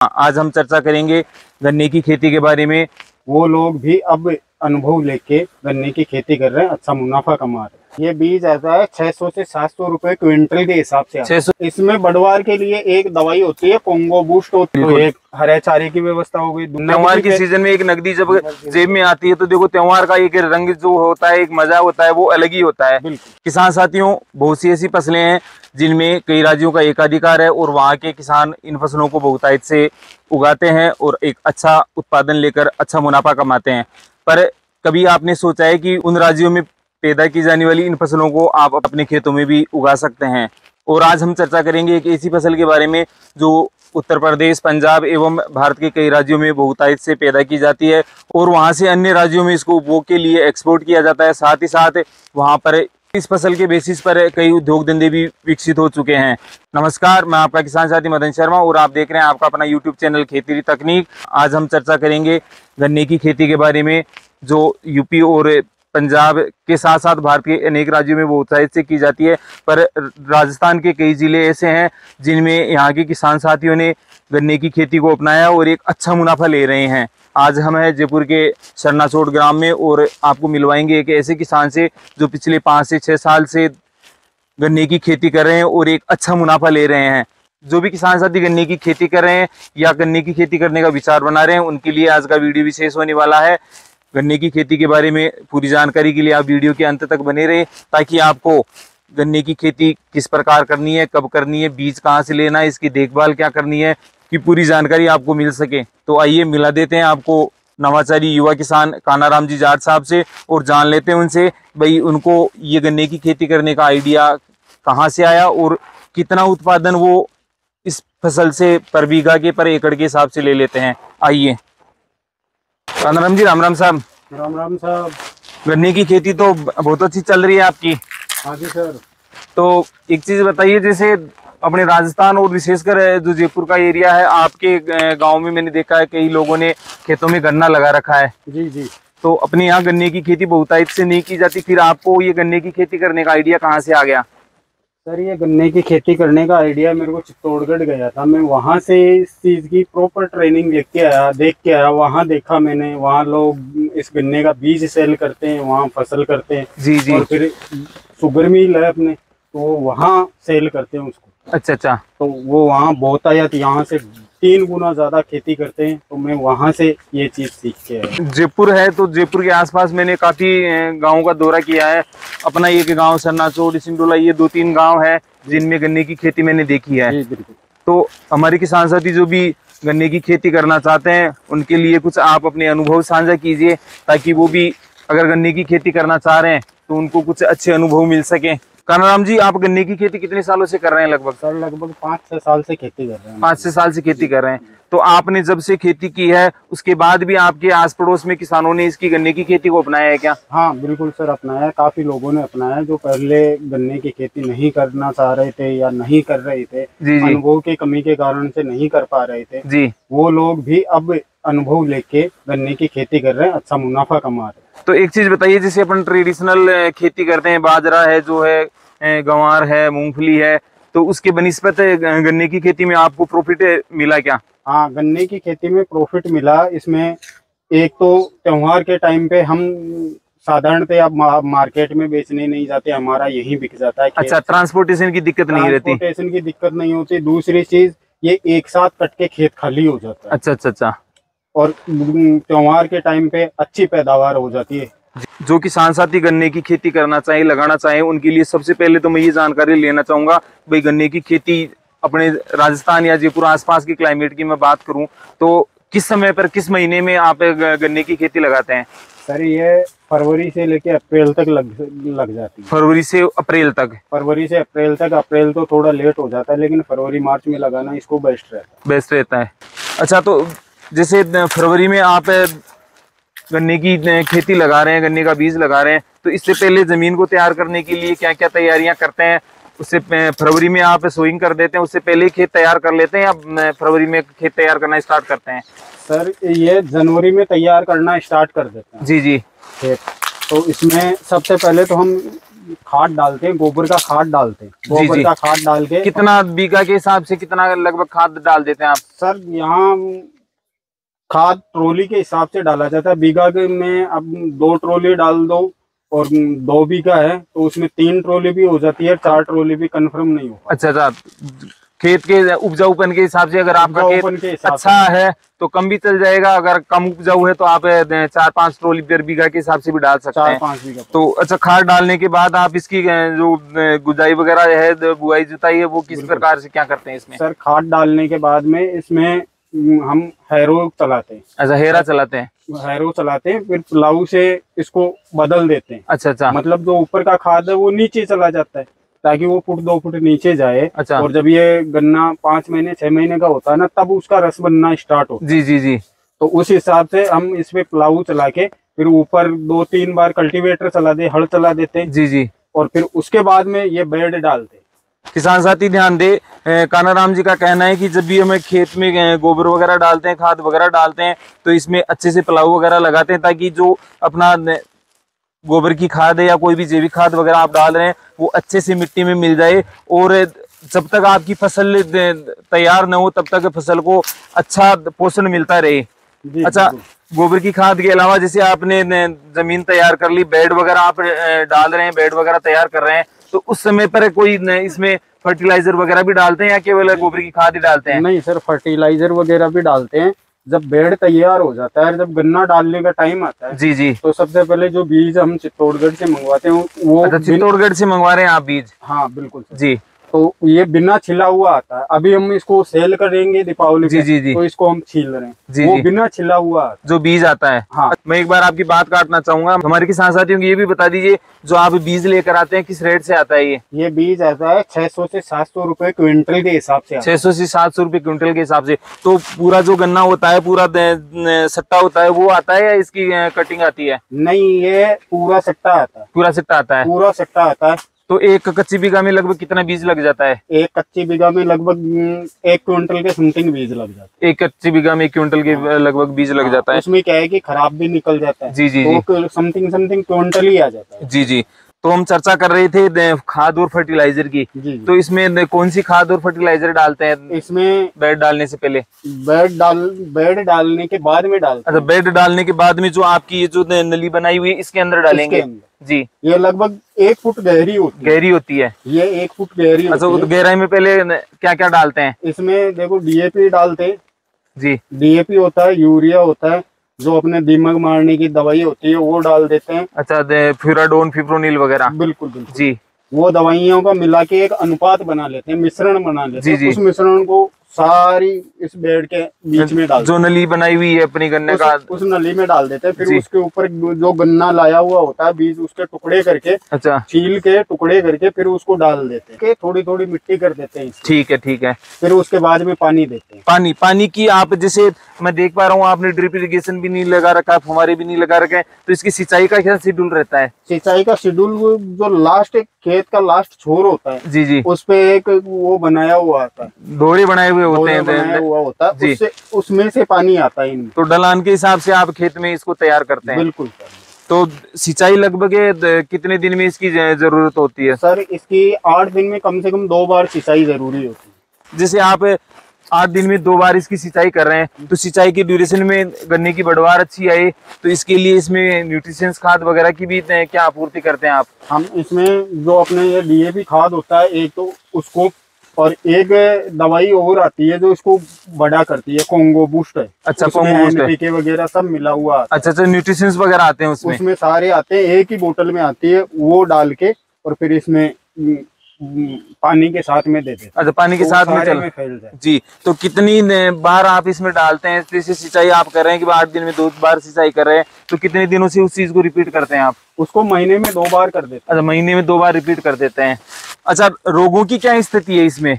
आज हम चर्चा करेंगे गन्ने की खेती के बारे में। वो लोग भी अब अनुभव लेके गन्ने की खेती कर रहे हैं, अच्छा मुनाफा कमा रहे हैं। ये बीज आता है 600 से 700 रुपए क्विंटल के हिसाब से। 600। इसमें बढ़वार के लिए एक दवाई होती है, कोंगो बूस्ट होती है, तो एक हरे चारे की व्यवस्था हो गई। त्योहार के सीजन में एक नकदी जब जेब में आती है तो देखो त्योहार का एक रंग जो होता है, एक मजा होता है, वो अलग ही होता है। किसान साथियों, बहुत सी ऐसी फसलें हैं जिनमें कई राज्यों का एकाधिकार है और वहाँ के किसान इन फसलों को बहुतायत से उगाते हैं और एक अच्छा उत्पादन लेकर अच्छा मुनाफा कमाते हैं। पर कभी आपने सोचा है कि उन राज्यों में पैदा की जाने वाली इन फसलों को आप अपने खेतों में भी उगा सकते हैं? और आज हम चर्चा करेंगे एक ऐसी फसल के बारे में जो उत्तर प्रदेश, पंजाब एवं भारत के कई राज्यों में बहुतायत से पैदा की जाती है और वहां से अन्य राज्यों में इसको उपभोग के लिए एक्सपोर्ट किया जाता है। साथ ही साथ वहां पर इस फसल के बेसिस पर कई उद्योग धंधे भी विकसित हो चुके हैं। नमस्कार, मैं आपका किसान साथी मदन शर्मा और आप देख रहे हैं आपका अपना यूट्यूब चैनल खेती तकनीक। आज हम चर्चा करेंगे गन्ने की खेती के बारे में जो यूपी और पंजाब के साथ साथ भारत के अनेक राज्यों में बहुतायत से की जाती है। पर राजस्थान के कई जिले ऐसे हैं जिनमें यहाँ के किसान साथियों ने गन्ने की खेती को अपनाया और एक अच्छा मुनाफा ले रहे हैं। आज हम हैं जयपुर के सरनाचोट ग्राम में और आपको मिलवाएंगे एक ऐसे किसान से जो पिछले 5 से 6 साल से गन्ने की खेती कर रहे हैं और एक अच्छा मुनाफा ले रहे हैं। जो भी किसान साथी गन्ने की खेती कर रहे हैं या गन्ने की खेती करने का विचार बना रहे हैं, उनके लिए आज का वीडियो विशेष होने वाला है। गन्ने की खेती के बारे में पूरी जानकारी के लिए आप वीडियो के अंत तक बने रहे ताकि आपको गन्ने की खेती किस प्रकार करनी है, कब करनी है, बीज कहाँ से लेना है, इसकी देखभाल क्या करनी है की पूरी जानकारी आपको मिल सके। तो आइए मिला देते हैं आपको नवाचारी युवा किसान कानाराम जी जाट साहब से और जान लेते हैं उनसे भाई उनको ये गन्ने की खेती करने का आइडिया कहाँ से आया और कितना उत्पादन वो इस फसल से पर बीघा के पर एकड़ के हिसाब से ले लेते हैं। आइए कानाराम जी, राम राम साहब। राम राम साहब। गन्ने की खेती तो बहुत अच्छी चल रही है आपकी। हाँ जी सर। तो एक चीज बताइए, जैसे अपने राजस्थान और विशेषकर जो जयपुर का एरिया है, आपके गांव में मैंने देखा है कई लोगों ने खेतों में गन्ना लगा रखा है। जी जी। तो अपने यहाँ गन्ने की खेती बहुतायत से नहीं की जाती, फिर आपको ये गन्ने की खेती करने का आइडिया कहाँ से आ गया? सर ये गन्ने की खेती करने का आइडिया मेरे को चित्तौड़गढ़ गया था, मैं वहाँ से इस चीज़ की प्रॉपर ट्रेनिंग देख के आया। वहाँ देखा मैंने, वहाँ लोग इस गन्ने का बीज सेल करते हैं, वहाँ फसल करते हैं। जी जी। और फिर शुगर मिल है अपने, तो वहाँ सेल करते हैं उसको। अच्छा अच्छा। तो वो वहाँ बहुतायत यहाँ से 3 गुना ज्यादा खेती करते हैं, तो मैं वहाँ से ये चीज सीख के आया। जयपुर है तो जयपुर के आसपास मैंने काफी गाँव का दौरा किया है। अपना एक गांव सरनाचोट, सिंडोला, ये 2-3 गांव है जिनमें गन्ने की खेती मैंने देखी है। तो हमारे किसान साथी जो भी गन्ने की खेती करना चाहते हैं उनके लिए कुछ आप अपने अनुभव साझा कीजिए ताकि वो भी अगर गन्ने की खेती करना चाह रहे हैं तो उनको कुछ अच्छे अनुभव मिल सके। कानाराम जी, आप गन्ने की खेती कितने सालों से कर रहे हैं? लगभग सर लगभग 5-6 साल से खेती कर रहे हैं। 5-6 साल से खेती कर रहे हैं। तो आपने जब से खेती की है उसके बाद भी आपके आस पड़ोस में किसानों ने इसकी गन्ने की खेती को अपनाया है क्या? हाँ बिल्कुल सर, अपनाया है। काफी लोगों ने अपनाया है जो पहले गन्ने की खेती नहीं करना चाह रहे थे या नहीं कर रहे थे, अनुभव की कमी के कारण से नहीं कर पा रहे थे जी, वो लोग भी अब अनुभव लेके गन्ने की खेती कर रहे हैं, अच्छा मुनाफा कमा रहे हैं। तो एक चीज बताइए, जैसे अपन ट्रेडिशनल खेती करते हैं, बाजरा है, जो है गंवार है, मूंगफली है, तो उसके बनिस्बत गन्ने की खेती में आपको प्रॉफिट मिला क्या? हाँ, गन्ने की खेती में प्रॉफिट मिला। इसमें एक तो त्योहार के टाइम पे हम साधारणतः अब मार्केट में बेचने नहीं जाते, हमारा यही बिक जाता है। अच्छा, ट्रांसपोर्टेशन की दिक्कत नहीं रहती? ट्रांसपोर्टेशन की दिक्कत नहीं होती। दूसरी चीज, ये एक साथ कट के खेत खाली हो जाता है। अच्छा अच्छा अच्छा। और त्योहार के टाइम पे अच्छी पैदावार हो जाती है। जो किसान साथी गन्ने की खेती करना चाहे, लगाना चाहे, उनके लिए सबसे पहले तो मैं ये जानकारी लेना चाहूंगा भाई गन्ने की खेती अपने राजस्थान या जयपुर आसपास की क्लाइमेट की मैं बात करूं तो किस समय पर, किस महीने में आप गन्ने की खेती लगाते हैं? सर ये फरवरी से लेके अप्रैल तक लग जाती है। फरवरी से अप्रैल तक? फरवरी से अप्रैल तक। अप्रैल तो थोड़ा लेट हो जाता है, लेकिन फरवरी मार्च में लगाना इसको बेस्ट रहता है। अच्छा, तो जैसे फरवरी में आप गन्ने की खेती लगा रहे हैं, गन्ने का बीज लगा रहे हैं, तो इससे पहले जमीन को तैयार करने के लिए क्या क्या तैयारियां करते हैं? उससे फरवरी में आप सोइंग कर देते हैं, उससे पहले खेत तैयार कर लेते हैं या फरवरी में खेत तैयार करना स्टार्ट करते हैं? सर ये जनवरी में तैयार करना स्टार्ट कर देते हैं। जी जी। खेत तो इसमें सबसे पहले तो हम खाद डालते हैं, गोबर का खाद डालते हैं। जी, गोबर जी। का खाद डाल के कितना बीघा के हिसाब से कितना लगभग खाद डाल देते हैं आप? सर यहाँ खाद ट्रॉली के हिसाब से डाला जाता है। बीघा के में अब 2 ट्रॉली डाल दो और 2 बीघा है तो उसमें 3 ट्रॉली भी हो जाती है, 4 ट्रॉली भी कंफर्म नहीं हो। अच्छा अच्छा, खेत के उपजाऊपन के हिसाब से अगर आपका उपजाऊपन के खेत हिसाब अच्छा है तो कम भी चल जाएगा, अगर कम उपजाऊ है तो आप 4-5 ट्रॉली पर बीघा के हिसाब से भी डाल सकते हैं। 4-5 बीघा। तो अच्छा, खाद डालने के बाद आप इसकी जो गुजाई वगैरह है, बुआई जुताई है, वो किस प्रकार से क्या करते हैं इसमें? सर खाद डालने के बाद में इसमें हम हैरो चलाते हैं। अच्छा, हेरा चलाते हैं। हैरो चलाते हैं, फिर प्लाऊ से इसको बदल देते हैं। अच्छा अच्छा, मतलब जो ऊपर का खाद है वो नीचे चला जाता है ताकि वो 1-2 फुट नीचे जाए। अच्छा। और जब ये गन्ना 5 महीने 6 महीने का होता है ना, तब उसका रस बनना स्टार्ट होता है। जी जी जी। तो उस हिसाब से हम इस पे प्लाऊ चला के फिर ऊपर 2-3 बार कल्टीवेटर चला दे, हल चला देते हैं। जी जी। और फिर उसके बाद में ये बेड डालते हैं। किसान साथी ध्यान दे, कानाराम जी का कहना है कि जब भी हमें खेत में गोबर वगैरह डालते हैं, खाद वगैरह डालते हैं, तो इसमें अच्छे से प्लाऊ वगैरह लगाते हैं ताकि जो अपना गोबर की खाद है या कोई भी जैविक खाद वगैरह आप डाल रहे हैं वो अच्छे से मिट्टी में मिल जाए, और जब तक आपकी फसल तैयार न हो तब तक फसल को अच्छा पोषण मिलता रहे। अच्छा, गोबर की खाद के अलावा जैसे आपने जमीन तैयार कर ली, बेड वगैरह आप डाल रहे हैं, बेड वगैरह तैयार कर रहे हैं, तो उस समय पर कोई इसमें फर्टिलाइजर वगैरह भी डालते हैं या केवल गोबर की खाद ही डालते हैं? नहीं सर, फर्टिलाइजर वगैरह भी डालते हैं। जब बेड तैयार हो जाता है, जब गन्ना डालने का टाइम आता है, जी जी, तो सबसे पहले जो बीज हम चित्तौड़गढ़ से मंगवाते हैं वो। अच्छा, चित्तौड़गढ़ से मंगवा रहे हैं आप बीज? हाँ बिल्कुल सर। जी। तो ये बिना छिला हुआ आता है। अभी हम इसको सेल करेंगे दीपावली जी जी जी, तो इसको हम छील रहे हैं। जी वो जी, बिना छिला हुआ आता है। जो बीज आता है। हाँ। मैं एक बार आपकी बात काटना चाहूंगा, हमारे किसान साथियों को ये भी बता दीजिए, जो आप बीज लेकर आते हैं किस रेट से आता है? ये बीज आता है 600 से 700 रुपए क्विंटल के हिसाब से। 600 से 700 रुपए क्विंटल के हिसाब से। तो पूरा जो गन्ना होता है, पूरा सट्टा होता है, वो आता है या इसकी कटिंग आती है? नहीं, ये पूरा सट्टा आता है। पूरा सट्टा आता है? पूरा सट्टा आता है। तो एक कच्ची बीघा में लगभग कितना बीज लग जाता है? एक कच्ची बीघा में लगभग 1 क्विंटल के समथिंग बीज लग जाता है। एक कच्ची बीघा में 1 क्विंटल के लगभग बीज लग जाता है। उसमें क्या है कि खराब भी निकल जाता है। जी जी तो समथिंग क्विंटल ही आ जाता है। जी जी। तो हम चर्चा कर रहे थे खाद और फर्टिलाइजर की। तो इसमें कौन सी खाद और फर्टिलाइजर डालते हैं इसमें बेड डालने से पहले? बेड डालने के बाद में डालते हैं। अच्छा, बेड डालने के बाद में जो आपकी ये जो नली बनाई हुई है इसके अंदर डालेंगे? जी। ये लगभग 1 फुट गहरी होती है। ये 1 फुट गहरी। अच्छा, तो गहराई में पहले क्या क्या डालते हैं इसमें? देखो, डीएपी डालते हैं। जी। डीएपी होता है, यूरिया होता है, जो अपने दीमक मारने की दवाई होती है वो डाल देते हैं। अच्छा, फ्यूराडोन, फिप्रोनिल वगैरह? बिल्कुल बिल्कुल जी। वो दवाइयों का मिला के एक अनुपात बना लेते हैं, मिश्रण बना लेते हैं। जी। उस मिश्रण को सारी इस बेड के बीच में डाल, जो नली बनाई हुई है अपनी गन्ने का, उस नली में डाल देते हैं। फिर उसके ऊपर जो गन्ना लाया हुआ होता है बीज, उसके टुकड़े करके, अच्छा, छील के टुकड़े करके फिर उसको डाल देते हैं। थोड़ी थोड़ी मिट्टी कर देते हैं। ठीक है ठीक है। फिर उसके बाद में पानी देते हैं। पानी की आप जैसे मैं देख पा रहा हूँ आपने ड्रिप इरिगेशन भी नहीं लगा रखा, फुहारे भी नहीं लगा रखे, तो इसकी सिंचाई का क्या शेड्यूल रहता है? सिंचाई का शेड्यूल जो लास्ट खेत का लास्ट छोर होता है, जी जी, उस पे एक वो बनाया हुआ आता है, डोरे बनाए हुए होते हैं, बनाया हुआ होता है, उससे उसमें से पानी आता है इनमें। तो ढलान के हिसाब से आप खेत में इसको तैयार करते हैं? बिल्कुल। तो सिंचाई लगभग कितने दिन में इसकी जरूरत होती है? सर इसकी 8 दिन में कम से कम 2 बार सिंचाई जरूरी होती है। जैसे आप 8 दिन में 2 बार इसकी सिंचाई कर रहे हैं, तो सिंचाई की ड्यूरेशन में गन्ने की बढ़वार अच्छी आए तो इसके लिए इसमें न्यूट्रिशंस खाद वगैरह की भी क्या आपूर्ति करते हैं आप? हम इसमें जो अपने ये डीएपी खाद होता है एक, तो उसको, और एक दवाई और आती है जो इसको बड़ा करती है, कोंगो बूस्ट है। अच्छा, कोंगो बूस्ट है वगैरह सब मिला हुआ आता है। अच्छा, न्यूट्रिशंस वगैरह आते हैं उसमें सारे आते हैं, एक ही बोतल में आती है, वो डाल के और फिर इसमें पानी के साथ में देते हैं। अच्छा, पानी के साथ में फैल जाए। जी। तो कितनी बार आप इसमें डालते हैं? जैसे सिंचाई आप कर रहे हैं कि 8 दिन में 2 बार सिंचाई कर रहे हैं, तो कितने दिनों से उस चीज को रिपीट करते हैं आप? उसको महीने में 2 बार कर देते हैं। अच्छा, महीने में 2 बार रिपीट कर देते हैं। अच्छा, रोगों की क्या स्थिति है इसमें?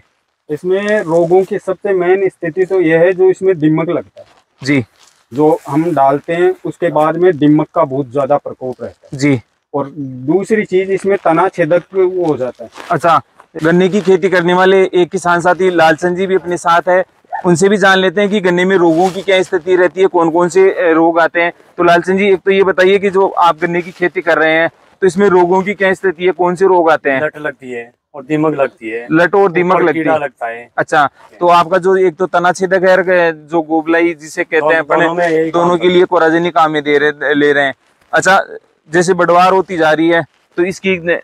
इसमें रोगों की सबसे मेन स्थिति तो यह है जो इसमें दीमक लगता है। जी। जो हम डालते हैं उसके बाद में दीमक का बहुत ज्यादा प्रकोप रहता है। जी। और दूसरी चीज इसमें तना छेदक वो हो जाता है। अच्छा, गन्ने की खेती करने वाले एक किसान साथी लालचंद जी भी अपने साथ है, उनसे भी जान लेते हैं कि गन्ने में रोगों की क्या स्थिति रहती है, कौन कौन से रोग आते हैं। तो लालचंद जी, एक तो ये बताइए कि जो आप गन्ने की खेती कर रहे हैं तो इसमें रोगों की क्या स्थिति है, कौन से रोग आते हैं? लट लगती है और दीमक लगती है। लट और दीमक लगती कीड़ा है। लगता है। अच्छा, तो आपका जो एक तो तना छेदक है, जो गोबलाई जिसे कहते हैं अपने, दोनों के लिए कोराजेनिक काम में ले रहे हैं। अच्छा, जैसे बढ़वार होती जा रही है तो इसकी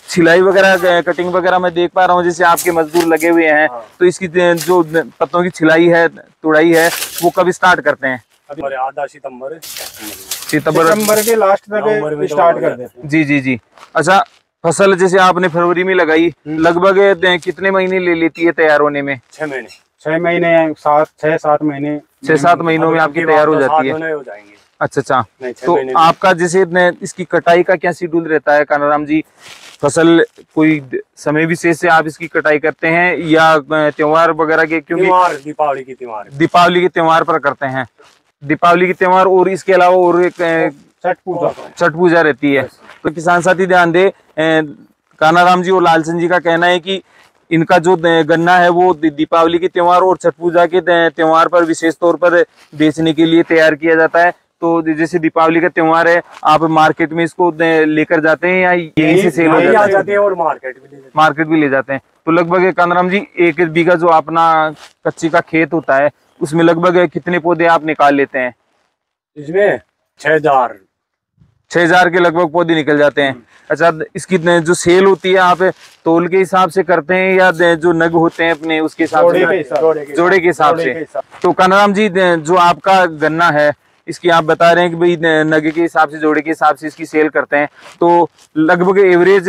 छिलाई वगैरह, कटिंग वगैरह मैं देख पा रहा हूँ, जैसे आपके मजदूर लगे हुए हैं। तो इसकी जो पत्तों की छिलाई है, तुड़ाई है, वो कब स्टार्ट करते हैं? आधा सितंबर के लास्ट तक स्टार्ट कर देते हैं। जी जी जी। अच्छा, फसल जैसे आपने फरवरी में लगाई, लगभग कितने महीने ले लेती है तैयार होने में? 6 महीने। 6 महीने, 6-7 महीने। 6-7 महीनों में आपकी तैयार हो जाती है। हो जाएंगे। अच्छा अच्छा। तो आपका जैसे इसकी कटाई का क्या शेड्यूल रहता है कानाराम जी? फसल कोई समय विशेष से आप इसकी कटाई करते हैं या त्योहार वगैरह के? क्योंकि दीपावली के त्योहार पर करते हैं। दीपावली के त्योहार और इसके अलावा और एक छठ पूजा रहती है। तो किसान साथी ध्यान दे, कानाराम जी और लालचंद जी का कहना है कि इनका जो गन्ना है वो दीपावली के त्योहार और छठ पूजा के त्योहार पर विशेष तौर पर बेचने के लिए तैयार किया जाता है। तो जैसे दीपावली का त्योहार है, आप मार्केट में इसको लेकर जाते हैं या यहीं से सेल हो जाती है? और मार्केट भी ले जाते हैं। तो लगभग कानाराम जी 1 बीघा जो अपना कच्ची का खेत होता है, उसमें लगभग कितने पौधे आप निकाल लेते हैं? इसमें 6,000 के लगभग पौधे निकल जाते हैं। अच्छा, इसकी जो सेल होती है आप तोल के हिसाब से करते हैं या जो नग होते हैं अपने उसके हिसाब से? जोड़े के हिसाब से। तो कानाराम जी, जो आपका गन्ना है इसकी आप बता रहे हैं कि भाई नग के हिसाब से, जोड़े के हिसाब से इसकी सेल करते हैं, तो लगभग एवरेज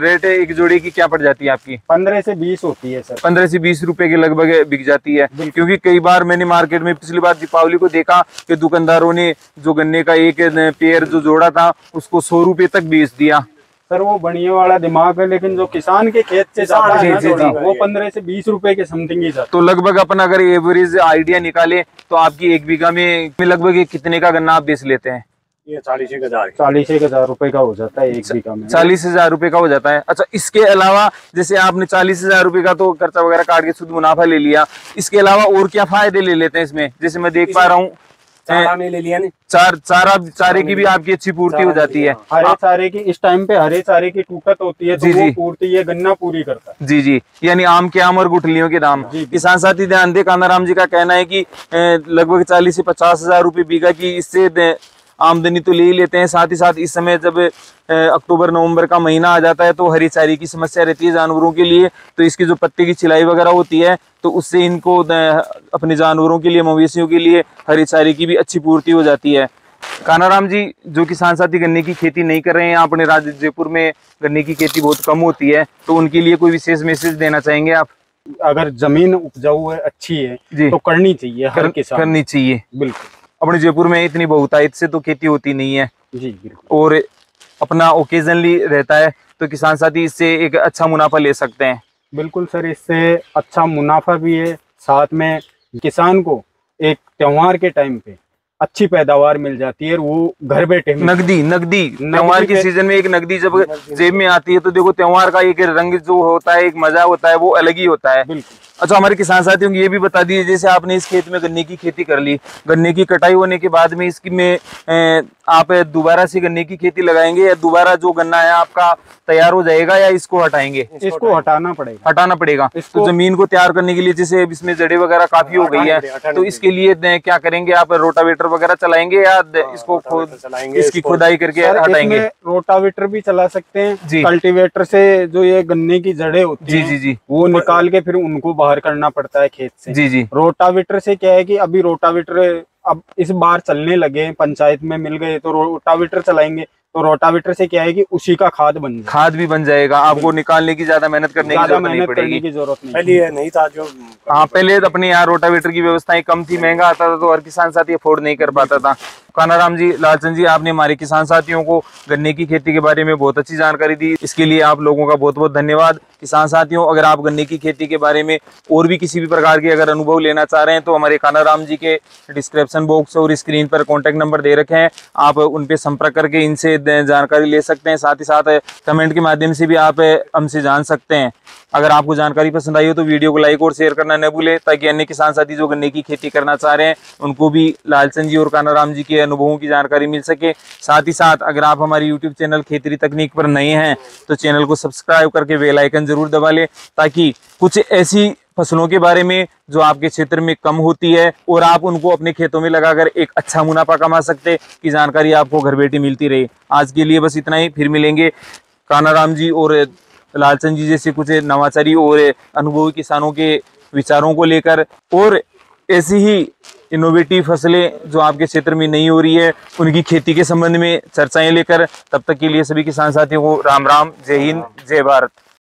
रेट एक जोड़े की क्या पड़ जाती है आपकी? 15 से 20 होती है सर। 15 से 20 रुपए के लगभग बिक जाती है। क्योंकि कई बार मैंने मार्केट में पिछली बार दीपावली को देखा कि दुकानदारों ने जो गन्ने का एक पेयर जो जोड़ा था उसको 100 रुपए तक बेच दिया। सर वो बढ़िया वाला दिमाग है, लेकिन जो किसान के खेत से जाता है ना, वो 15 से 20 रुपए के समथिंग ही जाता है। तो लगभग अपन अगर एवरेज आइडिया निकाले तो आपकी 1 बीघा में लगभग कितने का गन्ना आप बेच लेते हैं? ये 40,000 रुपए का हो जाता है 1 बीघा में। 40,000 रुपए का हो जाता है। अच्छा, इसके अलावा जैसे आपने 40,000 रुपए का तो खर्चा वगैरह काट के शुद्ध मुनाफा ले लिया, इसके अलावा और क्या फायदे ले लेते हैं इसमें? जैसे मैं देख पा रहा हूँ ले लिया नहीं, चारे की भी आपकी अच्छी पूर्ति हो जाती है। हरे चारे की इस टाइम पे हरे चारे की टूकत होती है, तो वो पूर्ति ये गन्ना पूरी करता है। जी जी, यानी आम के आम और गुठलियों के दाम। किसान साथी ध्यान दे, कानाराम जी का कहना है कि लगभग 40 से 50,000 रुपए बीघा की इससे आमदनी तो ले ही लेते हैं। साथ ही साथ इस समय जब अक्टूबर नवंबर का महीना आ जाता है तो हरी चारे की समस्या रहती है जानवरों के लिए, तो इसकी जो पत्ते की छिलाई वगैरह होती है तो उससे इनको अपने जानवरों के लिए, मवेशियों के लिए हरी चारे की भी अच्छी पूर्ति हो जाती है। कानाराम जी, जो किसान साथी गन्ने की खेती नहीं कर रहे हैं, अपने राज्य जयपुर में गन्ने की खेती बहुत कम होती है, तो उनके लिए कोई विशेष मैसेज देना चाहेंगे आप? अगर जमीन उपजाऊ है, अच्छी है, तो करनी चाहिए, हर किसान करनी चाहिए। बिल्कुल। अपने जयपुर में इतनी बहुतायत से तो खेती होती नहीं है जी, बिल्कुल, और अपना ओकेजनली रहता है, तो किसान साथी इससे एक अच्छा मुनाफा ले सकते हैं। बिल्कुल सर, इससे अच्छा मुनाफा भी है, साथ में किसान को एक त्योहार के टाइम पे अच्छी पैदावार मिल जाती है, वो घर बैठे नगदी त्योहार के सीजन में एक नगदी जब जेब में आती है तो देखो त्योहार का एक रंग जो होता है, एक मजा होता है, वो अलग ही होता है। अच्छा, हमारे किसान साथियों को ये भी बता दीजिए, जैसे आपने इस खेत में गन्ने की खेती कर ली, गन्ने की कटाई होने के बाद में इसकी में आप दोबारा से गन्ने की खेती लगाएंगे या दोबारा जो गन्ना है आपका तैयार हो जाएगा या इसको हटाएंगे? इसको हटाना पड़ेगा। तो जमीन को तैयार करने के लिए, जैसे इसमें जड़ें वगैरह काफी हो गई है, तो इसके लिए क्या करेंगे आप? रोटावेटर वगैरह चलाएंगे या इसको इसकी खुदाई करके हटाएंगे? रोटावेटर भी चला सकते हैं। कल्टीवेटर से जो ये गन्ने की जड़ें होती हैं, जी, वो निकाल के फिर उनको बाहर करना पड़ता है खेत से। जी। रोटावेटर से क्या है कि अभी रोटावेटर अब इस बार चलने लगे, पंचायत में मिल गए, तो रोटावेटर चलाएंगे, तो रोटावेटर से क्या है कि उसी का खाद भी बन जाएगा। आपको निकालने की ज्यादा मेहनत करने की जरूरत नहीं पहले नहीं था जो। हाँ, पहले अपने यहाँ रोटावेटर की व्यवस्थाएं कम थी, महंगा आता था, तो हर किसान साथी अफोर्ड नहीं कर पाता था। कानाराम जी, लालचंद जी, आपने हमारे किसान साथियों को गन्ने की खेती के बारे में बहुत अच्छी जानकारी दी, इसके लिए आप लोगों का बहुत बहुत धन्यवाद। किसान साथियों, अगर आप गन्ने की खेती के बारे में और भी किसी भी प्रकार के अगर अनुभव लेना चाह रहे हैं तो हमारे कानाराम जी के डिस्क्रिप्शन बॉक्स और स्क्रीन पर कॉन्टैक्ट नंबर दे रखे हैं, आप उन पे संपर्क करके इनसे जानकारी ले सकते हैं। साथ ही साथ कमेंट के माध्यम से भी आप हमसे जान सकते हैं। अगर आपको जानकारी पसंद आई हो तो वीडियो को लाइक और शेयर करना न भूलें, ताकि अन्य किसान साथी जो गन्ने की खेती करना चाह रहे हैं उनको भी लालचंद जी और कानाराम जी के अनुभवों की जानकारी मिल सके। साथ ही साथ अगर आप हमारे यूट्यूब चैनल खेती तकनीक पर नए हैं तो चैनल को सब्सक्राइब करके बेल आइकन जरूर दबा लें, ताकि कुछ ऐसी फसलों के बारे में जो आपके क्षेत्र में कम होती है और आप उनको अपने खेतों में लगाकर एक अच्छा मुनाफा कमा सकते की जानकारी आपको घर बैठे मिलती रहे। आज के लिए बस इतना ही, फिर मिलेंगे कानाराम जी और लालचंद जी जैसे कुछ नवाचारी और अनुभवी किसानों के विचारों को लेकर, और ऐसी ही इनोवेटिव फसलें जो आपके क्षेत्र में नहीं हो रही है उनकी खेती के संबंध में चर्चाएं लेकर। तब तक के लिए सभी किसान साथियों को राम राम, जय हिंद, जय भारत।